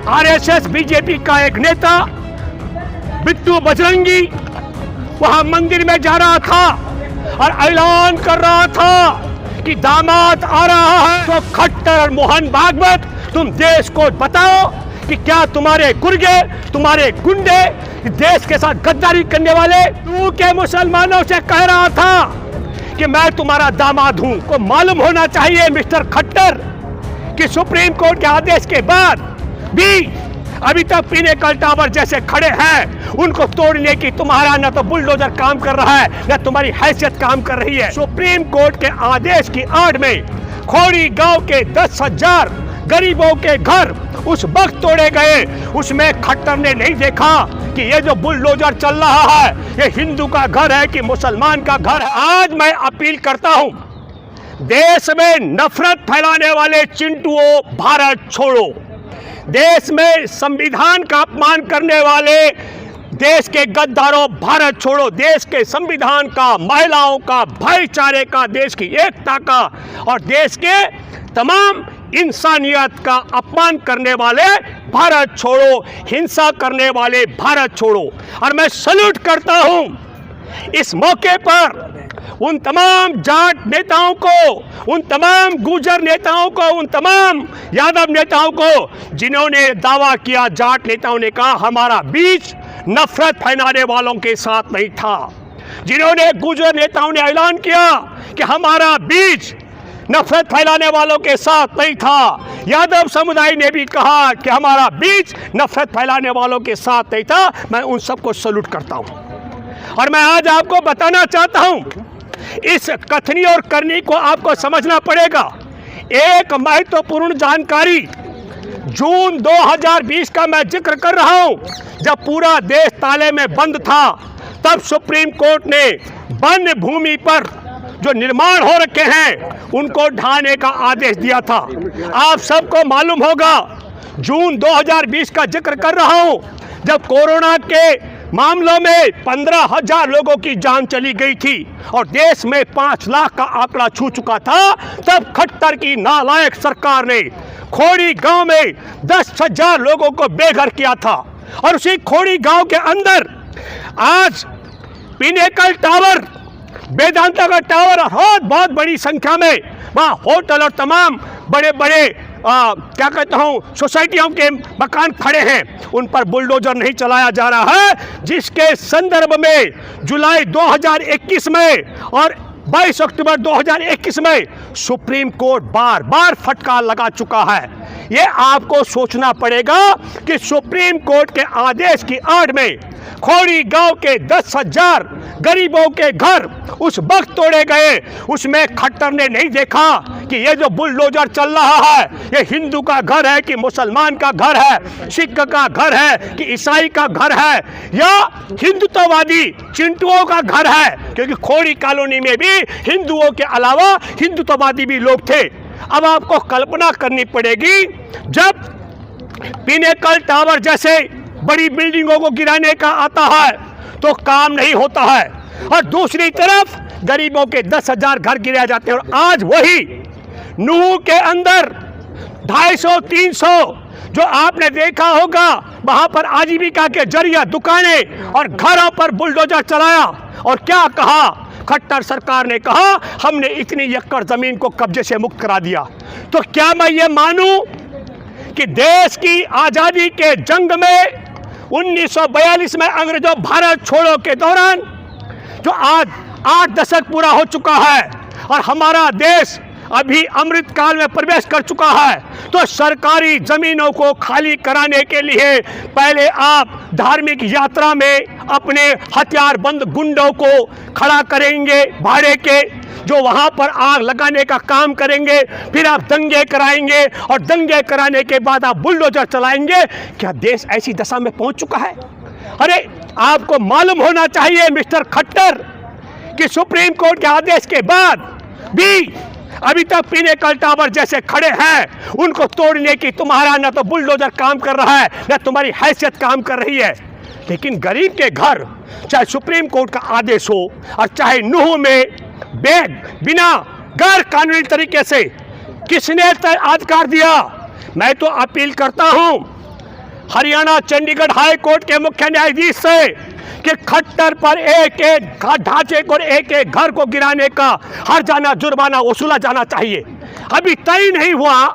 RSS BJP का एक नेता बिट्टू बजरंगी वहां मंदिर में जा रहा था और ऐलान कर रहा था कि दामाद आ रहा है। तो खट्टर और मोहन भागवत, तुम देश को बताओ कि क्या तुम्हारे गुर्गे, तुम्हारे गुंडे देश के साथ गद्दारी करने वाले तू के मुसलमानों से कह रहा था कि मैं तुम्हारा दामाद हूं। को मालूम होना चाहिए मिस्टर खट्टर कि सुप्रीम कोर्ट के आदेश के बाद भी अभी तक पिनेकल टावर जैसे खड़े हैं, उनको तोड़ने की तुम्हारा न तो बुलडोजर काम कर रहा है न तुम्हारी हैसियत काम कर रही है। सुप्रीम कोर्ट के आदेश की आड़ में खोड़ी गांव के 10,000 गरीबों के घर उस वक्त तोड़े गए, उसमें खट्टर ने नहीं देखा कि ये जो बुलडोजर चल रहा है ये हिंदू का घर है कि मुसलमान का घर है। आज मैं अपील करता हूं, देश में नफरत फैलाने वाले चिंटुओं, भारत छोड़ो। देश में संविधान का अपमान करने वाले देश के गद्दारों, भारत छोड़ो। देश के संविधान का, महिलाओं का, भाईचारे का, देश की एकता का और देश के तमाम इंसानियत का अपमान करने वाले भारत छोड़ो, हिंसा करने वाले भारत छोड़ो। और मैं सल्यूट करता हूं इस मौके पर उन तमाम जाट नेताओं को, उन तमाम गुर्जर नेताओं को, उन तमाम यादव नेताओं को जिन्होंने दावा किया, जाट नेताओं ने कहा हमारा बीच नफरत फैलाने वालों के साथ नहीं था। जिन्होंने गुर्जर नेताओं ने ऐलान किया कि हमारा बीच नफरत फैलाने वालों के साथ नहीं था। यादव समुदाय ने भी कहा कि हमारा बीच नफरत फैलाने वालों के साथ नहीं था। मैं उन सबको सल्यूट करता हूं और मैं आज आपको बताना चाहता हूं, इस कथनी और करनी को आपको समझना पड़ेगा। एक महत्वपूर्ण जानकारी जून 2020 का मैं जिक्र कर रहा हूं, जब पूरा देश ताले में बंद था, तब सुप्रीम कोर्ट ने वन भूमि पर जो निर्माण हो रखे हैं उनको ढाने का आदेश दिया था। आप सबको मालूम होगा, जून 2020 का जिक्र कर रहा हूं, जब कोरोना के मामलों में 15,000 लोगों की जान चली गई थी और देश में 5 लाख का आंकड़ा छू चुका था, तब खट्टर की नालायक सरकार ने खोड़ी गांव में 10,000 लोगों को बेघर किया था। और उसी खोड़ी गांव के अंदर आज पिनेकल टावर, वेदांता का टावर और बहुत बड़ी संख्या में वहाँ होटल और तमाम बड़े बड़े क्या कहता हूँ सोसाइटियों के मकान खड़े हैं, उन पर बुलडोजर नहीं चलाया जा रहा है, जिसके संदर्भ में जुलाई 2021 में और 22 अक्टूबर 2021 में सुप्रीम कोर्ट बार बार फटकार लगा चुका है। ये आपको सोचना पड़ेगा कि सुप्रीम कोर्ट के आदेश की आड़ में खोड़ी गांव के 10,000 गरीबों के घर उस वक्त तोड़े गए, उसमें खट्टर ने नहीं देखा कि ये जो बुलडोजर चल रहा है ये हिंदू का घर है कि मुसलमान का घर है, सिख का घर है कि ईसाई का घर है या हिंदुत्ववादी चिंटुओं का घर है, क्योंकि खोड़ी कॉलोनी में भी हिंदुओं के अलावा हिंदुत्ववादी भी लोग थे। अब आपको कल्पना करनी पड़ेगी, जब पिनेकल टावर जैसे बड़ी बिल्डिंगों को गिराने का आता है तो काम नहीं होता है, और दूसरी तरफ गरीबों के 10,000 घर गिराए जाते हैं। और आज वही नूह के अंदर 250-300 जो आपने देखा होगा, वहां पर आजीविका के जरिए दुकानें और घरों पर बुलडोजर चलाया और क्या कहा, खट्टर सरकार ने कहा हमने इतनी एकड़ जमीन को कब्जे से मुक्त करा दिया। तो क्या मैं ये मानूं कि देश की आज़ादी के जंग में 1942 में अंग्रेजों भारत छोड़ो के दौरान जो आज 8 दशक पूरा हो चुका है और हमारा देश अभी अमृत काल में प्रवेश कर चुका है, तो सरकारी जमीनों को खाली कराने के लिए पहले आप धार्मिक यात्रा में अपने हथियारबंद गुंडों को खड़ा करेंगे भाड़े के, जो वहां पर आग लगाने का काम करेंगे, फिर आप दंगे कराएंगे और दंगे कराने के बाद आप बुलडोजर चलाएंगे। क्या देश ऐसी दशा में पहुंच चुका है? अरे आपको मालूम होना चाहिए मिस्टर खट्टर कि सुप्रीम कोर्ट के आदेश के बाद भी अभी तक पिनेकल टावर जैसे खड़े हैं, उनको तोड़ने की तुम्हारा न तो बुलडोजर काम कर रहा है न तुम्हारी हैसियत काम कर रही है। लेकिन गरीब के घर, चाहे सुप्रीम कोर्ट का आदेश हो और चाहे नूह में बिना गैर कानूनी तरीके से किसने अधिकार दिया? मैं तो अपील करता हूं हरियाणा चंडीगढ़ हाई कोर्ट के मुख्य न्यायाधीश से कि खट्टर पर एक एक ढांचे को, एक एक घर को गिराने का हर जाना जुर्माना वसूला जाना चाहिए। अभी तय नहीं हुआ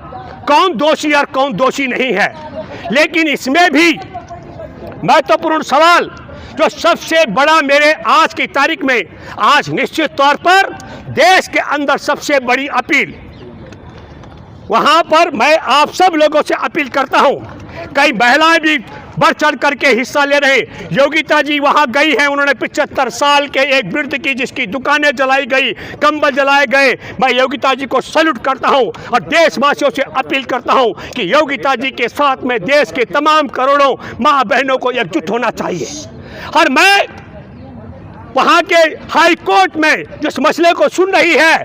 कौन दोषी और कौन दोषी नहीं है, लेकिन इसमें भी महत्वपूर्ण सवाल जो सबसे बड़ा मेरे आज की तारीख में, आज निश्चित तौर पर देश के अंदर सबसे बड़ी अपील, वहां पर मैं आप सब लोगों से अपील करता हूं, कई महिलाएं भी बढ़ चढ़ करके हिस्सा ले रहे। योगिता जी वहां गई हैं, उन्होंने 75 साल के एक वृद्ध की जिसकी दुकानें जलाई गई, कंबल जलाए गए, मैं योगिता जी को सैल्यूट करता हूं और देशवासियों से अपील करता हूं कि योगिता जी के साथ में देश के तमाम करोड़ों माँ बहनों को एकजुट होना चाहिए। और मैं वहां के हाई कोर्ट में जिस मसले को सुन रही है,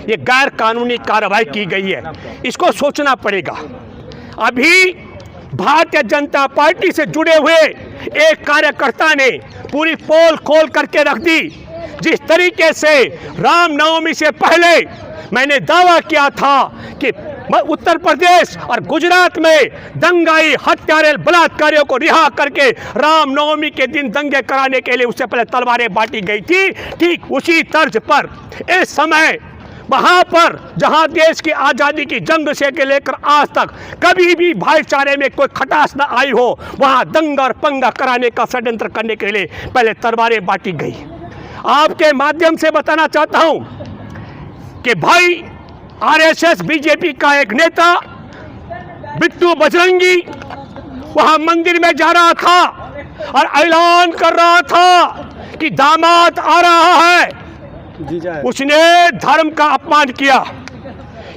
ये गैर कानूनी कार्रवाई की गई है, इसको सोचना पड़ेगा। अभी भारतीय जनता पार्टी से जुड़े हुए एक कार्यकर्ता ने पूरी पोल खोल करके रख दी। जिस तरीके से रामनवमी से पहले मैंने दावा किया था कि उत्तर प्रदेश और गुजरात में दंगाई हत्यारे बलात्कारियों को रिहा करके रामनवमी के दिन दंगे कराने के लिए उससे पहले तलवारें बांटी गई थी, ठीक उसी तर्ज पर इस समय वहां पर जहां देश की आज़ादी की जंग से के लेकर आज तक कभी भी भाईचारे में कोई खटास न आई हो, वहां दंगा और पंगा कराने का षड्यंत्र करने के लिए पहले तलवारें बांटी गई। आपके माध्यम से बताना चाहता हूं कि भाई आरएसएस बीजेपी का एक नेता बिट्टू बजरंगी वहां मंदिर में जा रहा था और ऐलान कर रहा था कि दामाद आ रहा है। उसने धर्म का अपमान किया।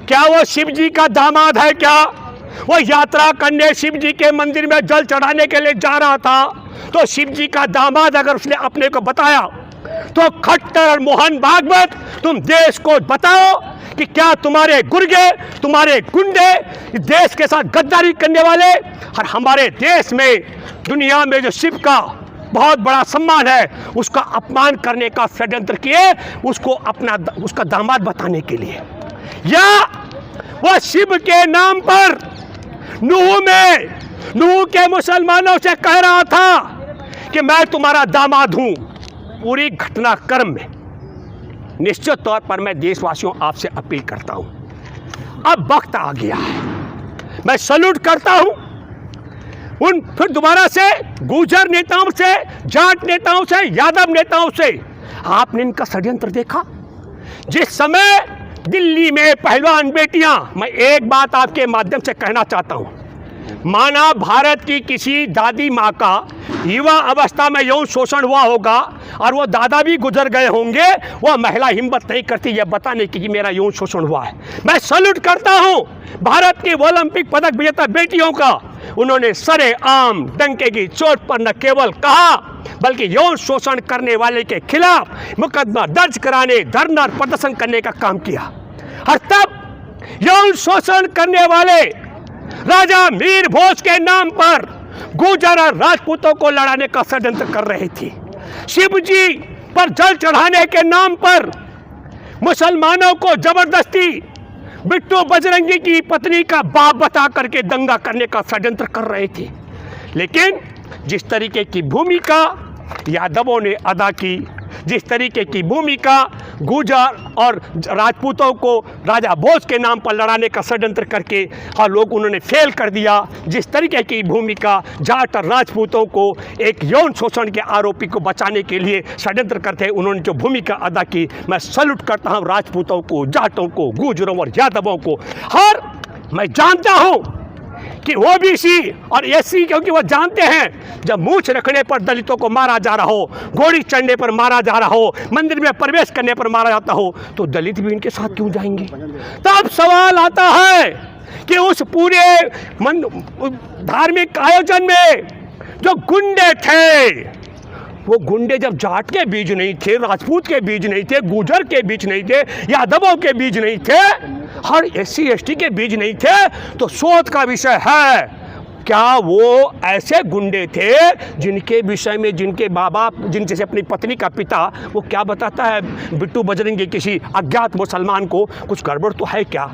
क्या वो शिव जी का दामाद है? क्या वो यात्रा करने शिव जी के मंदिर में जल चढ़ाने के लिए जा रहा था? तो शिव जी का दामाद अगर उसने अपने को बताया तो खट्टर और मोहन भागवत, तुम देश को बताओ कि क्या तुम्हारे गुर्गे, तुम्हारे गुंडे देश के साथ गद्दारी करने वाले और हमारे देश में दुनिया में जो शिव का बहुत बड़ा सम्मान है उसका अपमान करने का षड्यंत्र किए, उसको उसका दामाद बताने के लिए, या वह शिव के नाम पर नूह के मुसलमानों से कह रहा था कि मैं तुम्हारा दामाद हूं। पूरी घटनाक्रम में निश्चित तौर पर मैं देशवासियों आपसे अपील करता हूं, अब वक्त आ गया है। मैं सैल्यूट करता हूं उन फिर दोबारा से गुर्जर नेताओं से, जाट नेताओं से, यादव नेताओं से। आपने इनका षड्यंत्र देखा? जिस समय दिल्ली में पहलवान बेटियां, मैं एक बात आपके माध्यम से कहना चाहता हूं, माना भारत की किसी दादी माँ का युवा अवस्था में यौन शोषण हुआ होगा और वो दादा भी गुजर गए होंगे, वह महिला हिम्मत नहीं करती यह बताने की कि मेरा यौन शोषण हुआ है। मैं सैल्यूट करता हूं भारत की ओलंपिक पदक विजेता बेटियों का। उन्होंने सरेआम डंके की चोट पर न केवल कहा बल्कि यौन शोषण करने वाले के खिलाफ मुकदमा दर्ज कराने, धरना प्रदर्शन करने का काम किया। और तब यौन शोषण करने वाले राजा मीर भोज के नाम पर गुर्जर और राजपूतों को लड़ाने का षड्यंत्र कर रही थी। शिव जी पर जल चढ़ाने के नाम पर मुसलमानों को जबरदस्ती बिट्टू बजरंगी की पत्नी का बाप बता करके दंगा करने का षड्यंत्र कर रहे थे। लेकिन जिस तरीके की भूमिका यादवों ने अदा की, जिस तरीके की भूमिका गुर्जर और राजपूतों को राजा भोज के नाम पर लड़ाने का षड्यंत्र करके और लोग उन्होंने फेल कर दिया, जिस तरीके की भूमिका जाट और राजपूतों को एक यौन शोषण के आरोपी को बचाने के लिए षड्यंत्र करते उन्होंने जो भूमिका अदा की, मैं सैल्यूट करता हूँ राजपूतों को, जाटों को, गुर्जरों और यादवों को। और मैं जानता हूँ कि ओबीसी और एससी, क्योंकि वो जानते हैं जब मूछ रखने पर दलितों को मारा जा रहा हो, घोड़ी चढ़ने पर मारा जा रहा हो, मंदिर में प्रवेश करने पर मारा जाता हो, तो दलित भी इनके साथ क्यों जाएंगे? तब सवाल आता है कि उस पूरे धार्मिक आयोजन में जो गुंडे थे, वो गुंडे जब जाट के बीच नहीं थे, राजपूत के बीच नहीं थे, गुर्जर के बीच नहीं थे, यादवों के बीच नहीं थे, हर एससी एसटी के बीच नहीं थे, तो शोध का विषय है क्या वो ऐसे गुंडे थे जिनके विषय में जिनके बाबा, जिनसे से अपनी पत्नी का पिता वो क्या बताता है बिट्टू बजरंगी किसी अज्ञात मुसलमान को, कुछ गड़बड़ तो है क्या?